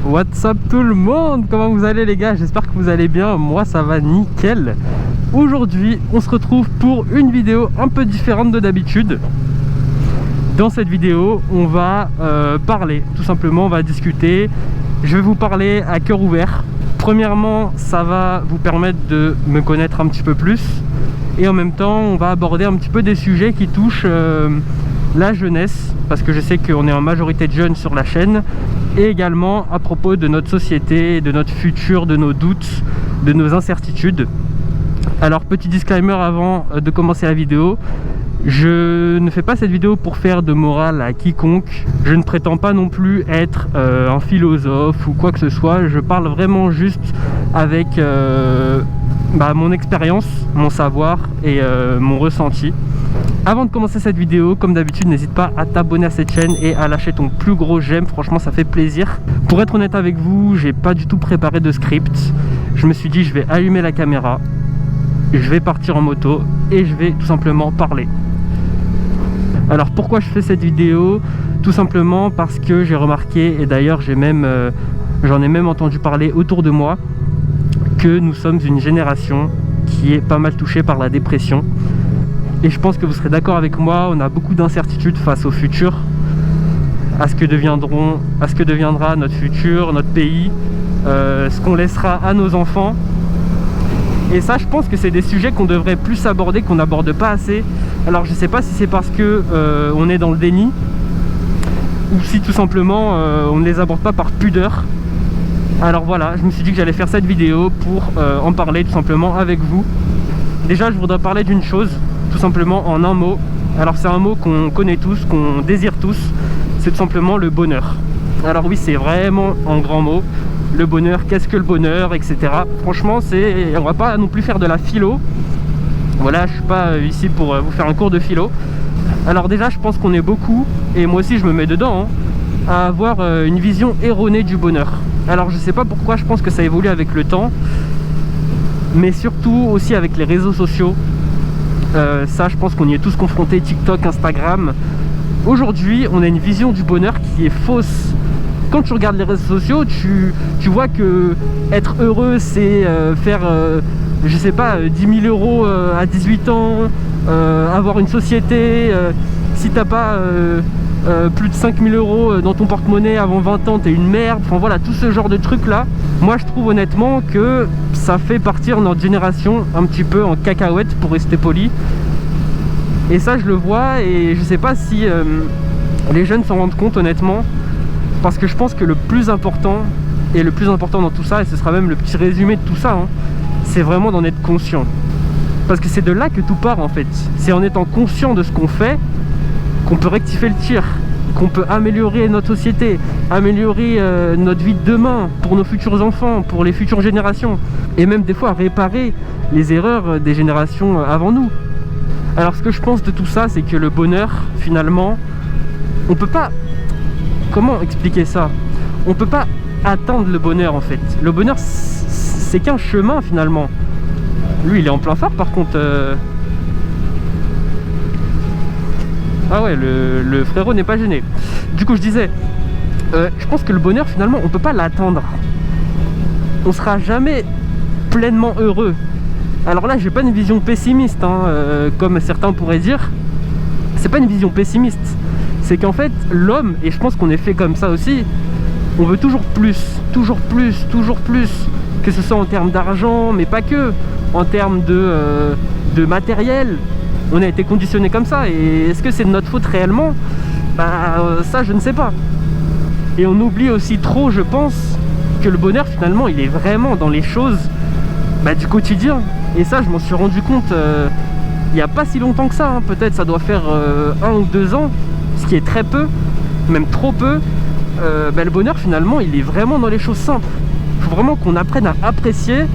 What's up tout le monde? Comment vous allez les gars? J'espère que vous allez bien, moi ça va nickel. Aujourd'hui on se retrouve pour une vidéo un peu différente de d'habitude. Dans cette vidéo on va parler, tout simplement on va discuter. Je vais vous parler à cœur ouvert. Premièrement ça va vous permettre de me connaître un petit peu plus. Et en même temps on va aborder un petit peu des sujets qui touchent la jeunesse, parce que je sais qu'on est en majorité de jeunes sur la chaîne, et également à propos de notre société, de notre futur, de nos doutes, de nos incertitudes. Alors petit disclaimer avant de commencer la vidéo, je ne fais pas cette vidéo pour faire de morale à quiconque, je ne prétends pas non plus être un philosophe ou quoi que ce soit, je parle vraiment juste avec mon expérience, mon savoir et mon ressenti. Avant de commencer cette vidéo, comme d'habitude, n'hésite pas à t'abonner à cette chaîne et à lâcher ton plus gros j'aime, franchement ça fait plaisir. Pour être honnête avec vous, j'ai pas du tout préparé de script. Je me suis dit je vais allumer la caméra, je vais partir en moto et je vais tout simplement parler. Alors pourquoi je fais cette vidéo? Tout simplement parce que j'ai remarqué, et d'ailleurs j'en ai même entendu parler autour de moi, que nous sommes une génération qui est pas mal touchée par la dépression. Et je pense que vous serez d'accord avec moi, on a beaucoup d'incertitudes face au futur, à ce que deviendra notre futur, notre pays, ce qu'on laissera à nos enfants. Et ça, je pense que c'est des sujets qu'on devrait plus aborder, qu'on n'aborde pas assez. Alors je sais pas si c'est parce que on est dans le déni, ou si tout simplement on ne les aborde pas par pudeur. Alors voilà, je me suis dit que j'allais faire cette vidéo pour en parler tout simplement avec vous. Déjà, je voudrais parler d'une chose, tout simplement en un mot. Alors c'est un mot qu'on connaît tous, qu'on désire tous, c'est tout simplement le bonheur. Alors oui, c'est vraiment un grand mot, le bonheur, qu'est-ce que le bonheur, etc. Franchement, on va pas non plus faire de la philo. Voilà, je suis pas ici pour vous faire un cours de philo. Alors déjà, je pense qu'on est beaucoup, et moi aussi je me mets dedans, à avoir une vision erronée du bonheur. Alors je sais pas pourquoi, je pense que ça évolue avec le temps, mais surtout aussi avec les réseaux sociaux. Ça, je pense qu'on y est tous confrontés, TikTok, Instagram. Aujourd'hui, on a une vision du bonheur qui est fausse. Quand tu regardes les réseaux sociaux, tu vois que être heureux, c'est faire, je sais pas, 10 000 euros à 18 ans, avoir une société. Si t'as pas plus de 5 000 euros dans ton porte-monnaie avant 20 ans, t'es une merde. Enfin voilà, tout ce genre de trucs là. Moi, je trouve honnêtement que ça fait partir notre génération un petit peu en cacahuète, pour rester poli. Et ça, je le vois, et je sais pas si les jeunes s'en rendent compte honnêtement. Parce que je pense que le plus important dans tout ça, et ce sera même le petit résumé de tout ça, c'est vraiment d'en être conscient. Parce que c'est de là que tout part en fait. C'est en étant conscient de ce qu'on fait qu'on peut rectifier le tir, qu'on peut améliorer notre société, améliorer notre vie de demain, pour nos futurs enfants, pour les futures générations. Et même des fois réparer les erreurs des générations avant nous. Alors ce que je pense de tout ça, c'est que le bonheur, finalement, on peut pas... Comment expliquer ça? On peut pas atteindre le bonheur en fait. Le bonheur c'est qu'un chemin finalement. Lui il est en plein phare par contre. Ah ouais, le frérot n'est pas gêné. Du coup je disais, je pense que le bonheur finalement on peut pas l'atteindre. On sera jamais pleinement heureux. Alors là j'ai pas une vision pessimiste comme certains pourraient dire. C'est pas une vision pessimiste. C'est qu'en fait, l'homme, et je pense qu'on est fait comme ça aussi, on veut toujours plus, toujours plus, toujours plus, que ce soit en termes d'argent, mais pas que, en termes de matériel. On a été conditionné comme ça, et est-ce que c'est de notre faute réellement? Ça, je ne sais pas. Et on oublie aussi trop, je pense, que le bonheur, finalement, il est vraiment dans les choses du quotidien. Et ça, je m'en suis rendu compte il n'y a pas si longtemps que ça, peut-être ça doit faire 1 ou 2 ans. Ce qui est très peu, même trop peu. Le bonheur finalement il est vraiment dans les choses simples. Il faut vraiment qu'on apprenne à apprécier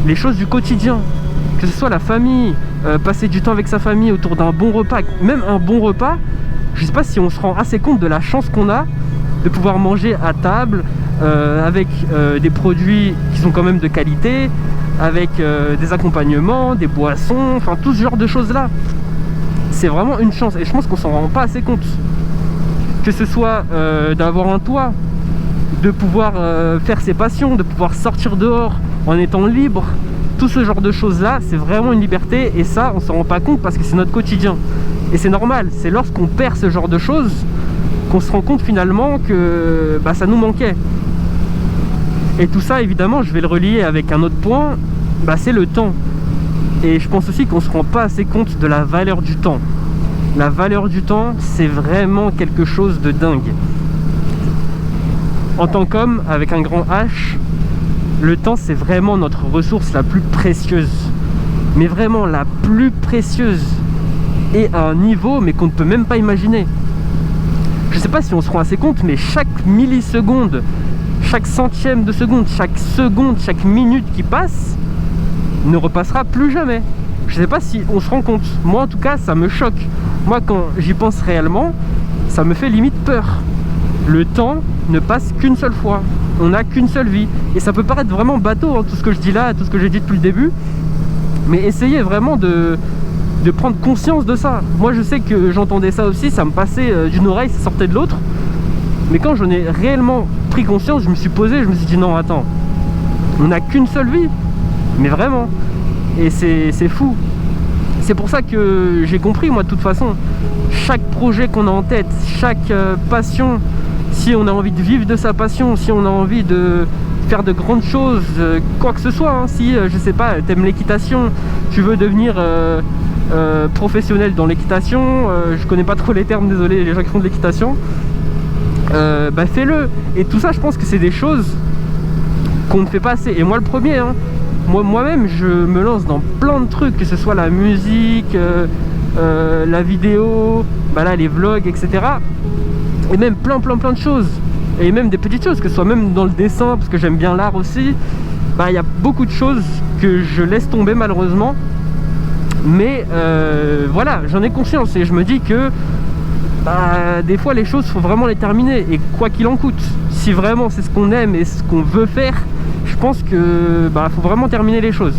les choses du quotidien, que ce soit la famille, passer du temps avec sa famille autour d'un bon repas. Même un bon repas, je sais pas si on se rend assez compte de la chance qu'on a de pouvoir manger à table avec des produits qui sont quand même de qualité, avec des accompagnements, des boissons, enfin tout ce genre de choses là. C'est vraiment une chance, et je pense qu'on s'en rend pas assez compte. Que ce soit d'avoir un toit, de pouvoir faire ses passions, de pouvoir sortir dehors en étant libre. Tout ce genre de choses là, c'est vraiment une liberté, et ça on s'en rend pas compte parce que c'est notre quotidien. Et c'est normal, c'est lorsqu'on perd ce genre de choses qu'on se rend compte finalement que bah, ça nous manquait. Et tout ça évidemment je vais le relier avec un autre point, bah, c'est le temps. Et je pense aussi qu'on se rend pas assez compte de la valeur du temps. La valeur du temps, c'est vraiment quelque chose de dingue. En tant qu'homme avec un grand H, le temps c'est vraiment notre ressource la plus précieuse. Mais vraiment la plus précieuse. Et à un niveau mais qu'on ne peut même pas imaginer. Je sais pas si on se rend assez compte, mais chaque milliseconde, chaque centième de seconde, chaque minute qui passe ne repassera plus jamais. Je sais pas si on se rend compte. Moi en tout cas ça me choque. Moi quand j'y pense réellement, ça me fait limite peur. Le temps ne passe qu'une seule fois. On n'a qu'une seule vie. Et ça peut paraître vraiment bateau, hein, tout ce que je dis là, tout ce que j'ai dit depuis le début. Mais essayez vraiment de prendre conscience de ça. Moi je sais que j'entendais ça aussi, ça me passait d'une oreille, ça sortait de l'autre. Mais quand j'en ai réellement pris conscience, je me suis posé, je me suis dit non attends, on n'a qu'une seule vie. Mais vraiment. Et c'est fou. C'est pour ça que j'ai compris moi de toute façon. Chaque projet qu'on a en tête, chaque passion, si on a envie de vivre de sa passion, si on a envie de faire de grandes choses, quoi que ce soit, hein, si je sais pas, t'aimes l'équitation, tu veux devenir professionnel dans l'équitation, je connais pas trop les termes, désolé les gens qui font de l'équitation, bah fais-le. Et tout ça je pense que c'est des choses qu'on ne fait pas assez, et moi le premier, hein. Moi-même je me lance dans plein de trucs, que ce soit la musique, la vidéo, bah là les vlogs, etc. Et même plein de choses, et même des petites choses, que ce soit même dans le dessin, parce que j'aime bien l'art aussi. Bah il y a beaucoup de choses que je laisse tomber malheureusement. Mais voilà, j'en ai conscience et je me dis que bah, des fois les choses, faut vraiment les terminer, et quoi qu'il en coûte. Si vraiment c'est ce qu'on aime et ce qu'on veut faire, je pense que bah, faut vraiment terminer les choses.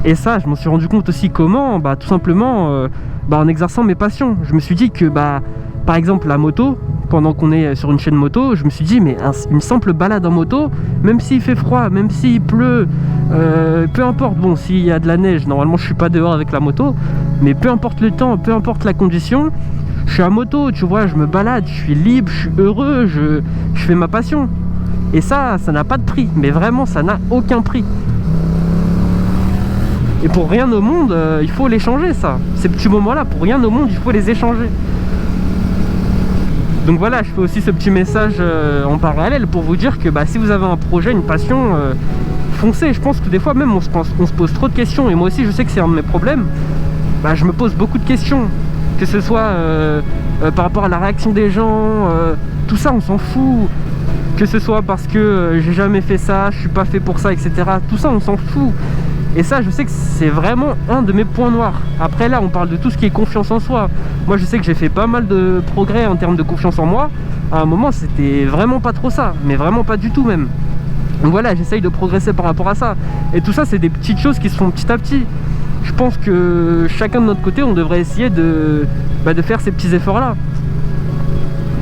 Et ça, je m'en suis rendu compte aussi comment, bah, tout simplement en exerçant mes passions. Je me suis dit que bah, par exemple la moto, pendant qu'on est sur une chaîne moto, je me suis dit mais une simple balade en moto, même s'il fait froid, même s'il pleut, peu importe, bon s'il y a de la neige, normalement je suis pas dehors avec la moto, mais peu importe le temps, peu importe la condition, je suis à moto, tu vois, je me balade, je suis libre, je suis heureux, je fais ma passion. Et ça n'a pas de prix, mais vraiment ça n'a aucun prix. Et pour rien au monde, il faut les changer ça. Ces petits moments-là, pour rien au monde, il faut les échanger. Donc voilà, je fais aussi ce petit message en parallèle pour vous dire que bah, si vous avez un projet, une passion, foncez. Je pense que des fois même on se pose trop de questions, et moi aussi je sais que c'est un de mes problèmes. Bah, je me pose beaucoup de questions, que ce soit par rapport à la réaction des gens, tout ça on s'en fout. Que ce soit parce que j'ai jamais fait ça, je suis pas fait pour ça, etc. Tout ça on s'en fout. Et ça je sais que c'est vraiment un de mes points noirs. Après là on parle de tout ce qui est confiance en soi. Moi je sais que j'ai fait pas mal de progrès en termes de confiance en moi. À un moment c'était vraiment pas trop ça, mais vraiment pas du tout même. Donc voilà, j'essaye de progresser par rapport à ça. Et tout ça c'est des petites choses qui se font petit à petit. Je pense que chacun de notre côté on devrait essayer de faire ces petits efforts là.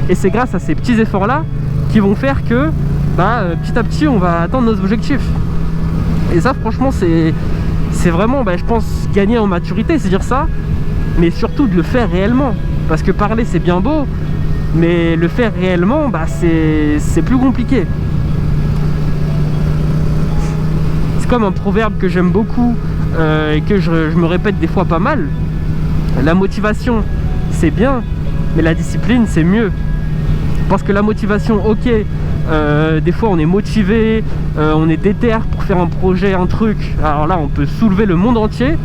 Et c'est grâce à ces petits efforts là qui vont faire que petit à petit on va atteindre nos objectifs. Et ça franchement c'est vraiment je pense gagner en maturité, c'est dire ça, mais surtout de le faire réellement, parce que parler c'est bien beau, mais le faire réellement c'est plus compliqué. C'est comme un proverbe que j'aime beaucoup et que je me répète des fois pas mal: la motivation c'est bien, mais la discipline c'est mieux. Parce que la motivation, ok, des fois on est motivé, on est déter pour faire un projet, un truc, alors là on peut soulever le monde entier.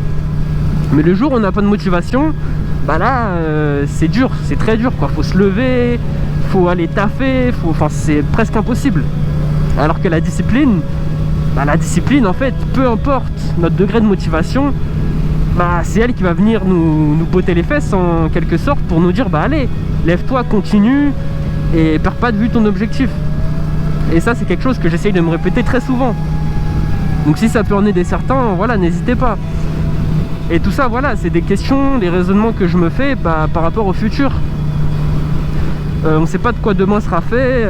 Mais le jour où on n'a pas de motivation, c'est dur, c'est très dur quoi. Faut se lever, faut aller taffer, c'est presque impossible. Alors que la discipline en fait, peu importe notre degré de motivation, c'est elle qui va venir nous botter les fesses en quelque sorte, pour nous dire allez, lève-toi, continue, et perds pas de vue ton objectif. Et ça c'est quelque chose que j'essaye de me répéter très souvent. Donc si ça peut en aider certains, voilà, n'hésitez pas. Et tout ça, voilà, c'est des questions, des raisonnements que je me fais par rapport au futur. on ne sait pas de quoi demain sera fait.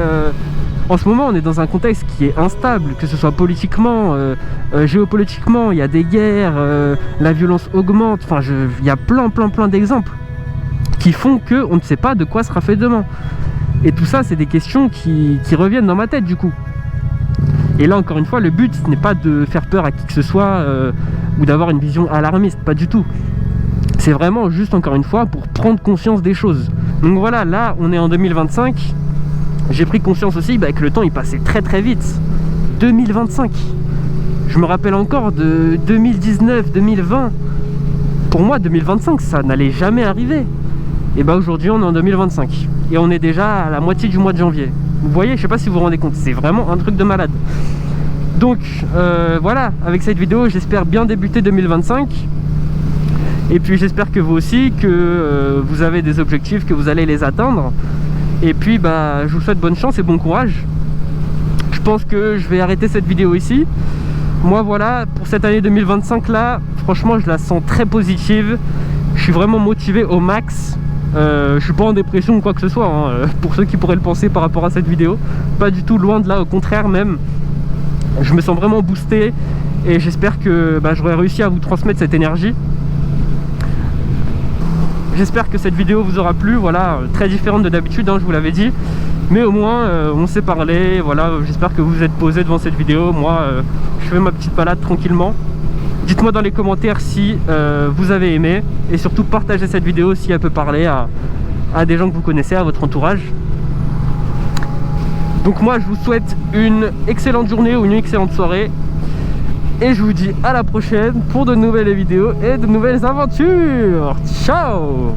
En ce moment, on est dans un contexte qui est instable, que ce soit politiquement, géopolitiquement, il y a des guerres, la violence augmente, enfin, il y a plein d'exemples qui font qu'on ne sait pas de quoi sera fait demain. Et tout ça, c'est des questions qui reviennent dans ma tête, du coup. Et là, encore une fois, le but, ce n'est pas de faire peur à qui que ce soit, ou d'avoir une vision alarmiste, pas du tout. C'est vraiment juste, encore une fois, pour prendre conscience des choses. Donc voilà, là, on est en 2025. J'ai pris conscience aussi que le temps il passait très vite. 2025. Je me rappelle encore de 2019, 2020. Pour moi 2025 ça n'allait jamais arriver. Et aujourd'hui on est en 2025. Et on est déjà à la moitié du mois de janvier. Vous voyez, je sais pas si vous vous rendez compte, c'est vraiment un truc de malade. Donc voilà, avec cette vidéo j'espère bien débuter 2025. Et puis j'espère que vous aussi, que vous avez des objectifs, que vous allez les atteindre. Et puis je vous souhaite bonne chance et bon courage. Je pense que je vais arrêter cette vidéo ici. Moi voilà, pour cette année 2025 là, franchement je la sens très positive. Je suis vraiment motivé au max. Je suis pas en dépression ou quoi que ce soit, hein, pour ceux qui pourraient le penser par rapport à cette vidéo. Pas du tout, loin de là, au contraire même. Je me sens vraiment boosté. Et j'espère que j'aurai réussi à vous transmettre cette énergie. J'espère que cette vidéo vous aura plu, voilà, très différente de d'habitude, hein, je vous l'avais dit. Mais au moins, on s'est parlé, voilà, j'espère que vous vous êtes posé devant cette vidéo. Moi, je fais ma petite balade tranquillement. Dites-moi dans les commentaires si vous avez aimé. Et surtout, partagez cette vidéo si elle peut parler à des gens que vous connaissez, à votre entourage. Donc moi, je vous souhaite une excellente journée ou une excellente soirée. Et je vous dis à la prochaine pour de nouvelles vidéos et de nouvelles aventures. Ciao!